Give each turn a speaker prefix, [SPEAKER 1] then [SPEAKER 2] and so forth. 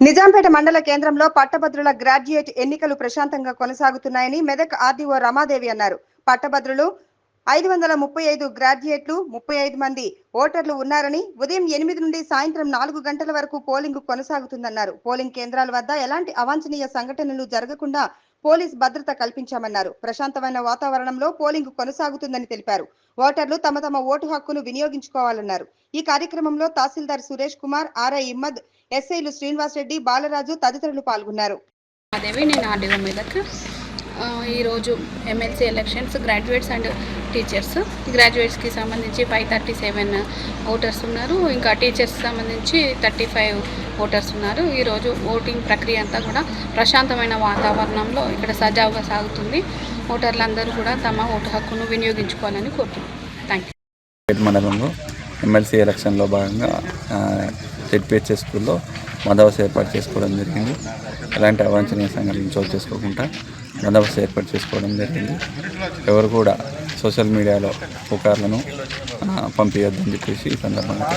[SPEAKER 1] నిజాంపేట మండల కేంద్రంలో పట్టభద్రుల గ్రాడ్యుయేట్ ఎన్నికలు ప్రశాంతంగా కొనసాగుతున్నాయని మెదక్ ఆర్డీఓ రమాదేవి అన్నారు. పట్టభద్రులు 535 గ్రాడ్యుయేట్లు 35 మంది ఓటర్లు ఉన్నారని, ఉదయం 8 నుండి సాయంత్రం 4 గంటల వరకు పోలింగ్ కొనసాగుతుందన్నారు. పోలింగ్ కేంద్రాల వద్ద ఎలాంటి అవాంఛనీయ సంఘటనలు జరగకుండా పోలీస్ భద్రత కల్పించామన్నారు. ప్రశాంతమైన వాతావరణంలో పోలింగ్ కొనసాగుతుందని తెలిపారు. ఓటర్లు తమ తమ ఓటు హక్కును వినియోగించుకోవాలన్నారు. ఈ కార్యక్రమంలో తహసీల్దార్ సురేష్ కుమార్, ఆర్ఐ ఇమ్మద్, ఎస్ఐలు శ్రీనివాస్ రెడ్డి, బాలరాజు తదితరులు పాల్గొన్నారు.
[SPEAKER 2] ఈరోజు MLC elections graduates and teachers. గ్రాడ్యుయేట్స్కి సంబంధించి 537 ఓటర్స్ ఉన్నారు. ఇంకా టీచర్స్కి సంబంధించి 35 ఓటర్స్ ఉన్నారు. ఈరోజు ఓటింగ్ ప్రక్రియ అంతా కూడా ప్రశాంతమైన వాతావరణంలో ఇక్కడ సజావుగా సాగుతుంది. ఓటర్లందరూ కూడా తమ ఓటు హక్కును వినియోగించుకోవాలని కోరుతున్నాం. Thank you.
[SPEAKER 3] మండలంలో ఎమ్మెల్సీ ఎలక్షన్లో భాగంగా జెడ్పీహెచ్ఎస్ స్కూల్లో బందోబస్తు ఏర్పాటు చేసుకోవడం జరిగింది. ఎలాంటి అవాంఛనీయ సంఘటనలు చోటు చేసుకోకుండా బందోబస్తు ఏర్పాటు చేసుకోవడం జరిగింది. ఎవరు కూడా సోషల్ మీడియాలో పుకార్లను పంపించొద్దని చెప్పేసి ఈ సందర్భంగా